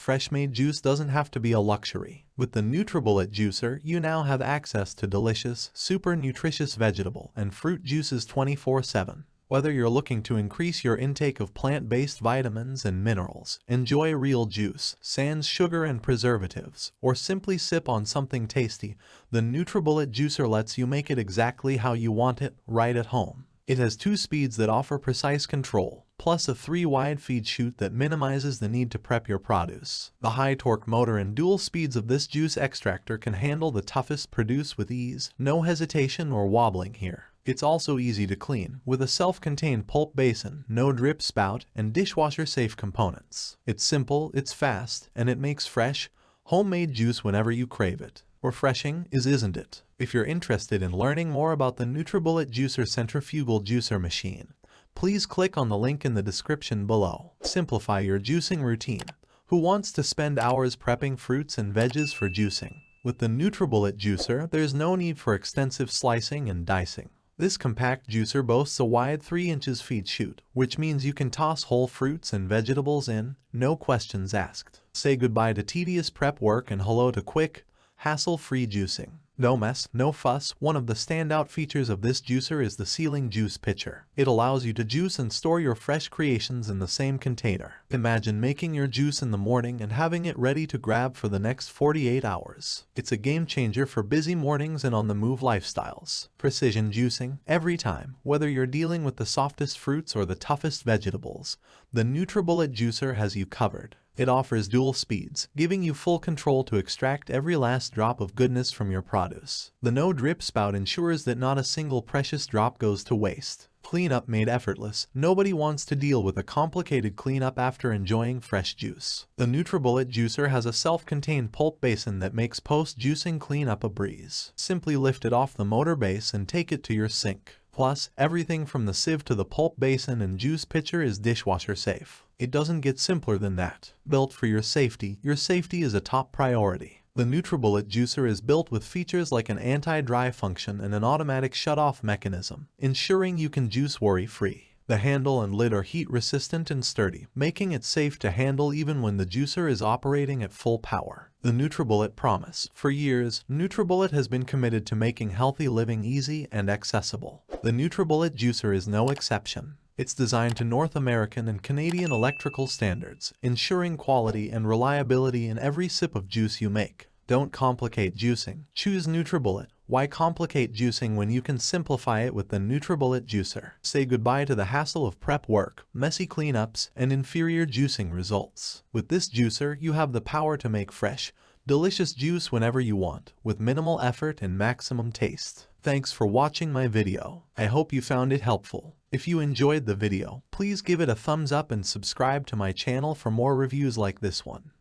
fresh-made juice doesn't have to be a luxury. With the Nutribullet juicer, you now have access to delicious, super nutritious vegetable and fruit juices 24/7. Whether you're looking to increase your intake of plant-based vitamins and minerals, enjoy real juice, sans sugar and preservatives, or simply sip on something tasty, the Nutribullet juicer lets you make it exactly how you want it, right at home. It has 2 speeds that offer precise control, plus a 3-wide feed chute that minimizes the need to prep your produce. The high-torque motor and dual speeds of this juice extractor can handle the toughest produce with ease, no hesitation or wobbling here. It's also easy to clean, with a self-contained pulp basin, no drip spout, and dishwasher-safe components. It's simple, it's fast, and it makes fresh, homemade juice whenever you crave it. Refreshing isn't it? If you're interested in learning more about the Nutribullet Juicer Centrifugal Juicer Machine, please click on the link in the description below. Simplify your juicing routine. Who wants to spend hours prepping fruits and veggies for juicing? With the Nutribullet juicer, there's no need for extensive slicing and dicing. This compact juicer boasts a wide 3 inches feed chute, which means you can toss whole fruits and vegetables in, no questions asked. Say goodbye to tedious prep work and hello to quick, hassle-free juicing. No mess, no fuss. One of the standout features of this juicer is the sealing juice pitcher. It allows you to juice and store your fresh creations in the same container. Imagine making your juice in the morning and having it ready to grab for the next 48 hours. It's a game changer for busy mornings and on-the-move lifestyles. Precision juicing, every time, whether you're dealing with the softest fruits or the toughest vegetables, the Nutribullet juicer has you covered. It offers dual speeds, giving you full control to extract every last drop of goodness from your produce. The no-drip spout ensures that not a single precious drop goes to waste. Cleanup made effortless. Nobody wants to deal with a complicated cleanup after enjoying fresh juice. The Nutribullet juicer has a self-contained pulp basin that makes post-juicing cleanup a breeze. Simply lift it off the motor base and take it to your sink. Plus, everything from the sieve to the pulp basin and juice pitcher is dishwasher safe. It doesn't get simpler than that. Built for your safety is a top priority. The Nutribullet juicer is built with features like an anti-dry function and an automatic shut-off mechanism, ensuring you can juice worry-free. The handle and lid are heat-resistant and sturdy, making it safe to handle even when the juicer is operating at full power. The Nutribullet promise. For years, Nutribullet has been committed to making healthy living easy and accessible. The Nutribullet juicer is no exception. It's designed to North American and Canadian electrical standards, ensuring quality and reliability in every sip of juice you make. Don't complicate juicing. Choose Nutribullet. Why complicate juicing when you can simplify it with the Nutribullet juicer? Say goodbye to the hassle of prep work, messy cleanups, and inferior juicing results. With this juicer, you have the power to make fresh, delicious juice whenever you want, with minimal effort and maximum taste. Thanks for watching my video. I hope you found it helpful. If you enjoyed the video, please give it a thumbs up and subscribe to my channel for more reviews like this one.